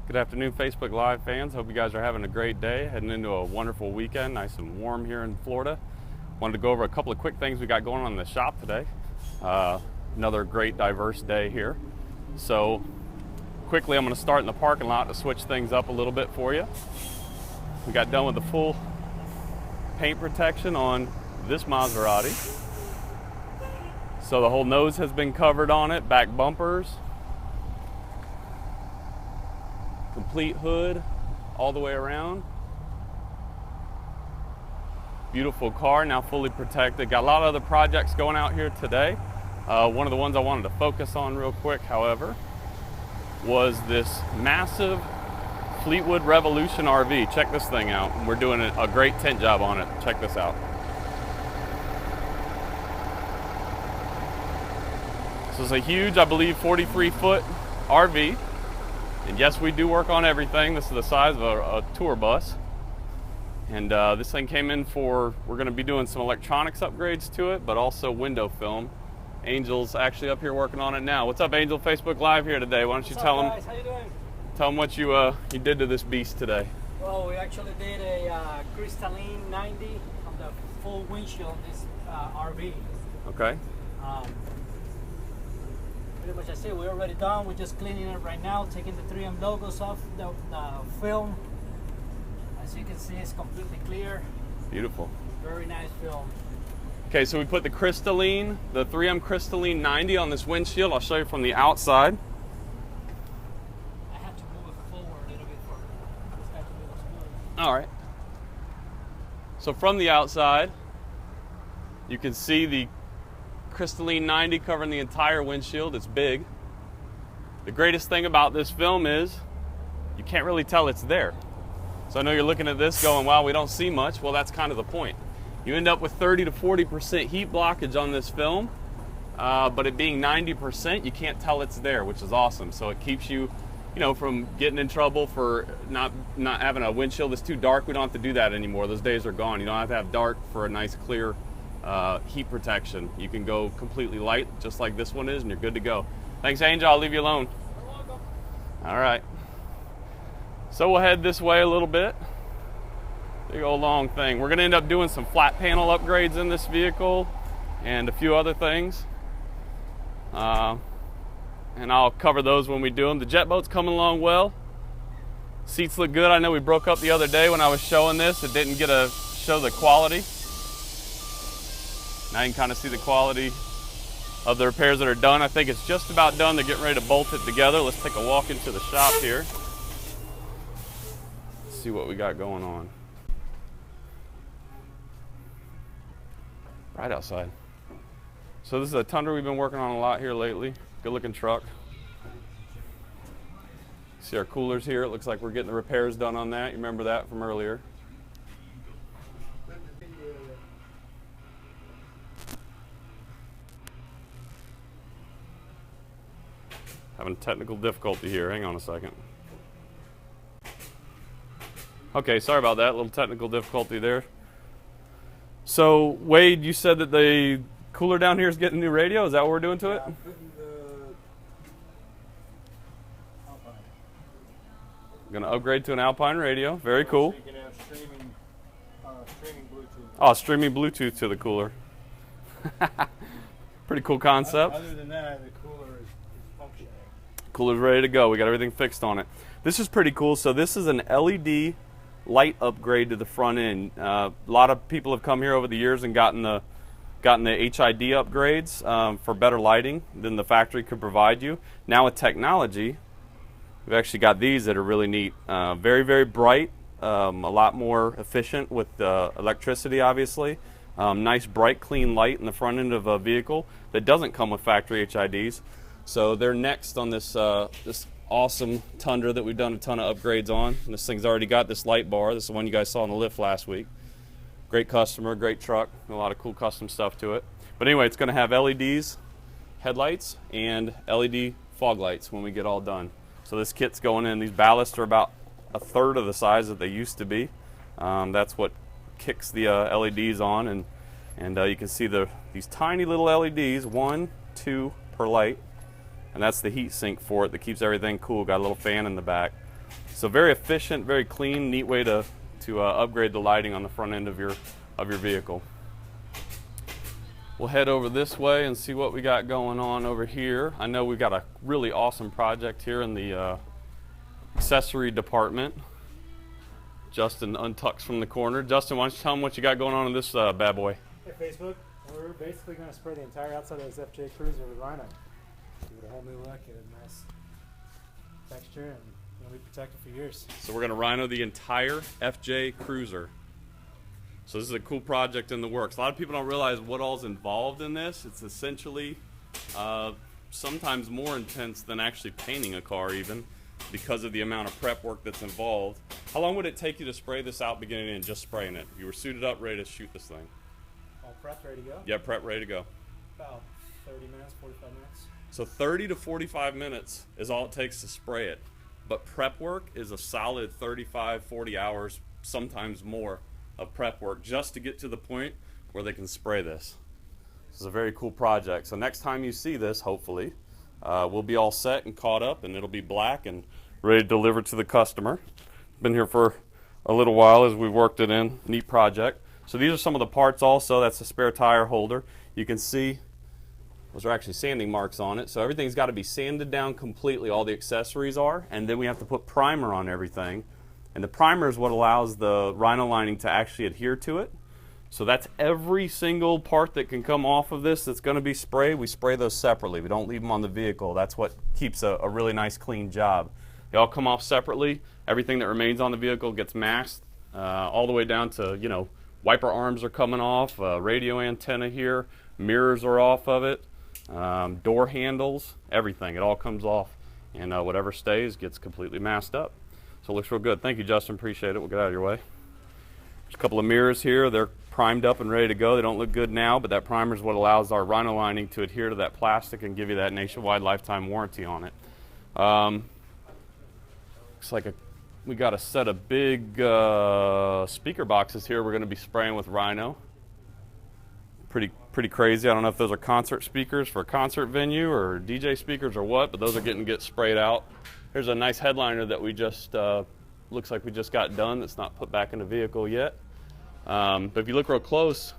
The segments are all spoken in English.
Good afternoon, Facebook Live fans. Hope you guys are having a great day, heading into a wonderful weekend, nice and warm here in Florida. Wanted to go over a couple of quick things we got going on in the shop today. Another great diverse day here. So quickly, I'm going to start in the parking lot to switch things up a little bit for you. We got done with the full paint protection on this Maserati. So the whole nose has been covered on it, back bumpers, complete hood all the way around. Beautiful car, now fully protected. Got a lot of other projects going out here today. One of the ones I wanted to focus on real quick, however, was this massive Fleetwood Revolution RV. Check this thing out. We're doing a great tint job on it. Check this out. This is a huge, I believe, 43-foot RV. And yes, we do work on everything. This is the size of a tour bus. And this thing came in for, we're going to be doing some electronics upgrades to it, but also window film. Angel's actually up here working on it now. What's up, Angel? Facebook Live here today. Why don't you tell them? How you doing? Tell them what you did to this beast today. Well, we actually did a Crystalline 90 on the full windshield on this RV. Okay. Pretty much I say we're already done. We're just cleaning it right now, taking the 3M logos off the film. As you can see, it's completely clear. Beautiful. Very nice film. Okay, so we put the Crystalline, the 3M Crystalline 90 on this windshield. I'll show you from the outside. I have to move it forward a little bit for this guy to be able to smooth. All right. So from the outside, you can see the Crystalline 90 covering the entire windshield. It's big. The greatest thing about this film is you can't really tell it's there. So I know you're looking at this going, wow, we don't see much. Well, that's kind of the point. You end up with 30 to 40% heat blockage on this film, but it being 90%, you can't tell it's there, which is awesome. So it keeps you, from getting in trouble for not having a windshield that's too dark. We don't have to do that anymore. Those days are gone. You don't have to have dark for a nice clear heat protection. You can go completely light, just like this one is, and you're good to go. Thanks, Angel. I'll leave you alone. You're welcome. All right. So we'll head this way a little bit. Big old long thing. We're going to end up doing some flat panel upgrades in this vehicle and a few other things. And I'll cover those when we do them. The jet boat's coming along well. Seats look good. I know we broke up the other day when I was showing this. It didn't get to show the quality. Now you can kind of see the quality of the repairs that are done. I think it's just about done. They're getting ready to bolt it together. Let's take a walk into the shop here. Let's see what we got going on. Right outside. So this is a Tundra we've been working on a lot here lately. Good looking truck. See our coolers here. It looks like we're getting the repairs done on that. You remember that from earlier. Having technical difficulty here. Hang on a second. Okay, sorry about that. A little technical difficulty there. So, Wade, you said that the cooler down here is getting a new radio. Is that what we're doing to it? I'm putting the Alpine. Going to upgrade to an Alpine radio. Very cool. So you can have streaming Bluetooth. Oh, streaming Bluetooth to the cooler. Pretty cool concept. Other than that, the cooler is functioning. Cooler's ready to go. We got everything fixed on it. This is pretty cool. So this is an LED light upgrade to the front end. A lot of people have come here over the years and gotten the HID upgrades for better lighting than the factory could provide you. Now with technology, we've actually got these that are really neat. Very, very bright, a lot more efficient with electricity, obviously. Nice, bright, clean light in the front end of a vehicle that doesn't come with factory HIDs. So they're next on this this awesome Tundra that we've done a ton of upgrades on. And this thing's already got this light bar. This is the one you guys saw on the lift last week. Great customer, great truck, a lot of cool custom stuff to it. But anyway, it's going to have LEDs, headlights, and LED fog lights when we get all done. So this kit's going in. These ballasts are about a third of the size that they used to be. That's what kicks the LEDs on, and you can see these tiny little LEDs, 1, 2 per light. And that's the heat sink for it that keeps everything cool. Got a little fan in the back. So very efficient, very clean, neat way to upgrade the lighting on the front end of your vehicle. We'll head over this way and see what we got going on over here. I know we've got a really awesome project here in the accessory department. Justin untucks from the corner. Justin, why don't you tell them what you got going on in this bad boy? Hey Facebook, we're basically going to spray the entire outside of this FJ Cruiser with Rhino. Give it a whole new look, get a nice texture, and it'll be protected for years. So we're going to Rhino the entire FJ Cruiser. So this is a cool project in the works. A lot of people don't realize what all's involved in this. It's essentially sometimes more intense than actually painting a car even, because of the amount of prep work that's involved. How long would it take you to spray this out beginning and just spraying it? You were suited up, ready to shoot this thing. All prepped, ready to go? Yeah, prep, ready to go. About 30 minutes, 45 minutes. So 30 to 45 minutes is all it takes to spray it. But prep work is a solid 35, 40 hours, sometimes more, of prep work just to get to the point where they can spray this. This is a very cool project. So next time you see this, hopefully, we'll be all set and caught up, and it'll be black and ready to deliver to the customer. Been here for a little while as we've worked it in. Neat project. So these are some of the parts also. That's the spare tire holder. You can see those are actually sanding marks on it. So everything's got to be sanded down completely, all the accessories are, and then we have to put primer on everything. And the primer is what allows the Rhino lining to actually adhere to it. So that's every single part that can come off of this that's going to be sprayed. We spray those separately. We don't leave them on the vehicle. That's what keeps a really nice clean job. They all come off separately. Everything that remains on the vehicle gets masked all the way down to, you know, wiper arms are coming off, radio antenna here, mirrors are off of it, door handles, everything. It all comes off, and whatever stays gets completely masked up. So it looks real good. Thank you, Justin. Appreciate it. We'll get out of your way. There's a couple of mirrors here. They're primed up and ready to go. They don't look good now, but that primer is what allows our Rhino lining to adhere to that plastic and give you that nationwide lifetime warranty on it. Looks like we got a set of big speaker boxes here we're going to be spraying with Rhino. Pretty crazy. I don't know if those are concert speakers for a concert venue or DJ speakers or what, but those are get sprayed out. Here's a nice headliner that we just looks like we just got done. That's not put back in the vehicle yet. But if you look real close,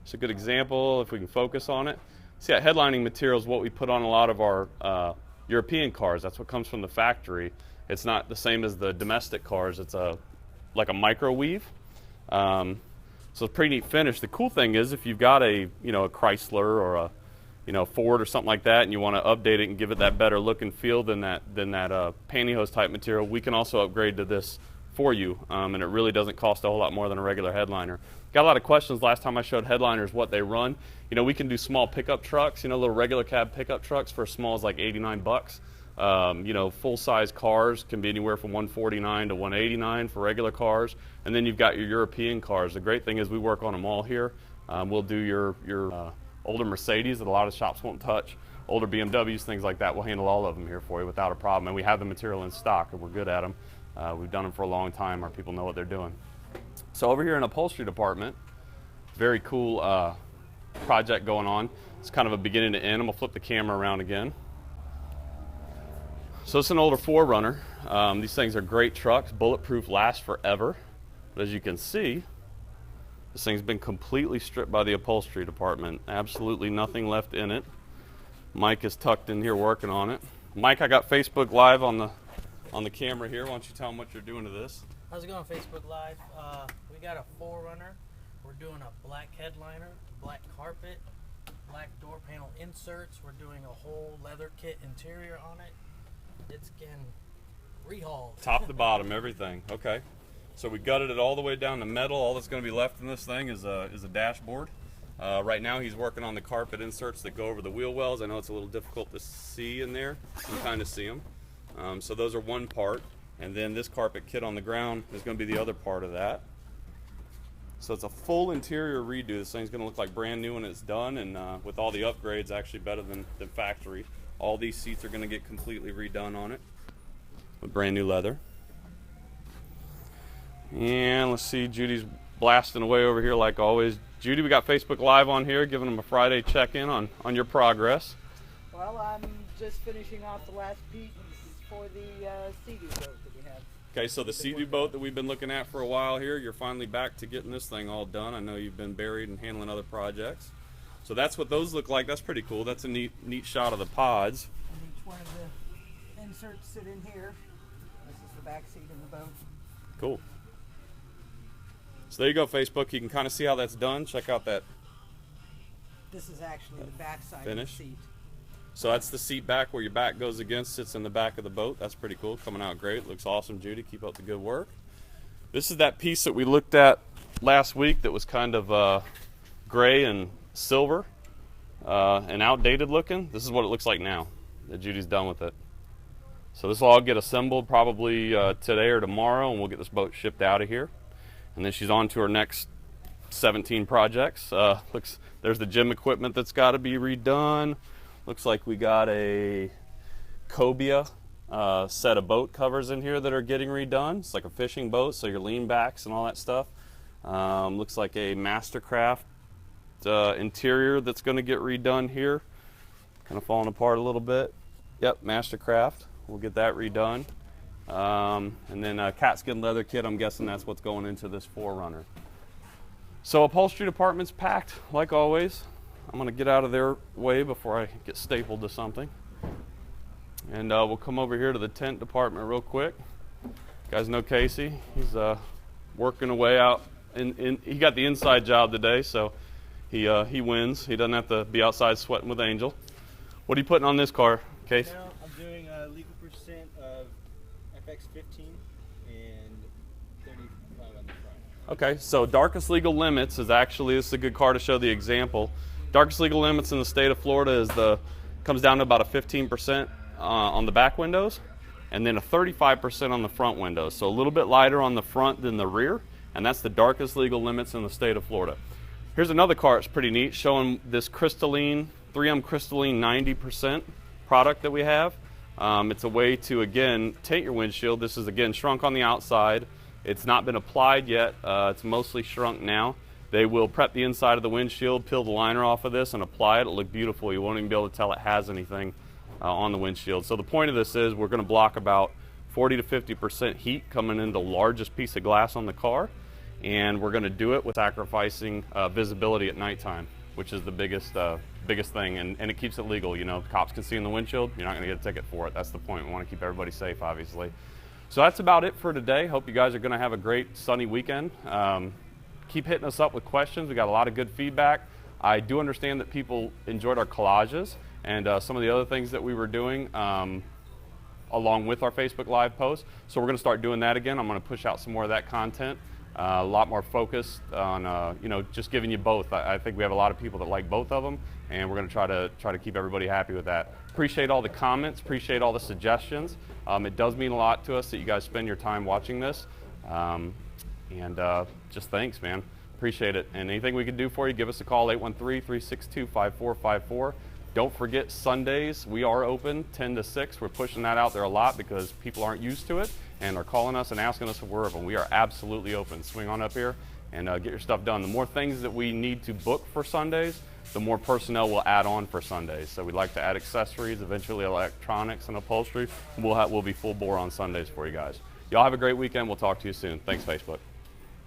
it's a good example if we can focus on it. See, that headlining material is what we put on a lot of our European cars. That's what comes from the factory. It's not the same as the domestic cars. It's like a micro weave. So it's a pretty neat finish. The cool thing is if you've got a Chrysler or a Ford or something like that, and you want to update it and give it that better look and feel than that pantyhose type material, we can also upgrade to this for you, and it really doesn't cost a whole lot more than a regular headliner. Got a lot of questions last time I showed headliners, what they run. We can do small pickup trucks, little regular cab pickup trucks for as small as like 89 bucks. Full-size cars can be anywhere from 149 to 189 for regular cars, and then you've got your European cars. The great thing is we work on them all here. We'll do your older Mercedes that a lot of shops won't touch, older BMWs, things like that. We'll handle all of them here for you without a problem, and we have the material in stock, and we're good at them. We've done them for a long time. Our people know what they're doing. So over here in upholstery department, very cool project going on. It's kind of a beginning to end. I'm gonna flip the camera around again. So it's an older 4Runner. These things are great trucks, bulletproof, last forever. But as you can see, this thing's been completely stripped by the upholstery department. Absolutely nothing left in it. Mike is tucked in here working on it. Mike, I got Facebook Live on the camera here. Why don't you tell them what you're doing to this? How's it going, Facebook Live? We got a 4Runner. We're doing a black headliner, black carpet, black door panel inserts. We're doing a whole leather kit interior on it. It's getting rehauled. Top to bottom, everything. Okay. So we gutted it all the way down to metal. All that's going to be left in this thing is a dashboard. Right now he's working on the carpet inserts that go over the wheel wells. I know it's a little difficult to see in there. You can kind of see them. So those are one part. And then this carpet kit on the ground is going to be the other part of that. So it's a full interior redo. This thing's going to look like brand new when it's done, and with all the upgrades, actually better than factory. All these seats are going to get completely redone on it with brand new leather. And let's see, Judy's blasting away over here like always. Judy, we got Facebook Live on here, giving them a Friday check-in on your progress. Well, I'm just finishing off the last for the SeaDoo boat that we have. Okay, so the SeaDoo boat that we've been looking at for a while here, you're finally back to getting this thing all done. I know you've been buried and handling other projects. So that's what those look like. That's pretty cool. That's a neat shot of the pods. And each one of the inserts sit in here. This is the back seat of the boat. Cool. So there you go, Facebook. You can kind of see how that's done. Check out that. This is actually the back side Finish. of the seat. So that's the seat back where your back goes against, sits in the back of the boat. That's pretty cool. Coming out great. Looks awesome, Judy. Keep up the good work. This is that piece that we looked at last week that was kind of gray and silver and outdated looking. This is what it looks like now that Judy's done with it. So this will all get assembled probably today or tomorrow, and we'll get this boat shipped out of here. And then she's on to her next 17 projects. There's the gym equipment that's got to be redone. Looks like we got a cobia set of boat covers in here that are getting redone. It's like a fishing boat, so your lean backs and all that stuff. Looks like a Mastercraft interior that's going to get redone here. Kind of falling apart a little bit. Yep, Mastercraft. We'll get that redone. And then a cat skin leather kit. I'm guessing that's what's going into this 4Runner. So upholstery department's packed, like always. I'm going to get out of their way before I get stapled to something. And we'll come over here to the tent department real quick. You guys know Casey. He's working away out. He got the inside job today, so he wins. He doesn't have to be outside sweating with Angel. What are you putting on this car, Case? Now I'm doing a legal percent of FX15 and 35 on the front. Okay, so darkest legal limits is actually, this is a good car to show the example. Darkest legal limits in the state of Florida comes down to about a 15% on the back windows, and then a 35% on the front windows. So a little bit lighter on the front than the rear, and that's the darkest legal limits in the state of Florida. Here's another car that's pretty neat, showing this Crystalline, 3M Crystalline 90% product that we have. It's a way to, again, tint your windshield. This is, again, shrunk on the outside. It's not been applied yet. It's mostly shrunk now. They will prep the inside of the windshield, peel the liner off of this, and apply it. It'll look beautiful. You won't even be able to tell it has anything on the windshield. So the point of this is we're going to block about 40 to 50% heat coming in the largest piece of glass on the car, and we're going to do it with sacrificing visibility at nighttime, which is the biggest thing, and it keeps it legal. You know, cops can see in the windshield. You're not going to get a ticket for it. That's the point. We want to keep everybody safe, obviously. So that's about it for today. Hope you guys are going to have a great sunny weekend. Keep hitting us up with questions. We got a lot of good feedback. I do understand that people enjoyed our collages and some of the other things that we were doing along with our Facebook Live posts. So we're going to start doing that again. I'm going to push out some more of that content. A lot more focused on just giving you both. I think we have a lot of people that like both of them, and we're going to try to keep everybody happy with that. Appreciate all the comments. Appreciate all the suggestions. It does mean a lot to us that you guys spend your time watching this. Just thanks, man. Appreciate it. And anything we can do for you, give us a call, 813-362-5454. Don't forget, Sundays, we are open 10 to 6. We're pushing that out there a lot because people aren't used to it and are calling us and asking us if we're open. We are absolutely open. Swing on up here and get your stuff done. The more things that we need to book for Sundays, the more personnel we'll add on for Sundays. So we'd like to add accessories, eventually electronics and upholstery. We'll be full bore on Sundays for you guys. Y'all have a great weekend. We'll talk to you soon. Thanks, Facebook.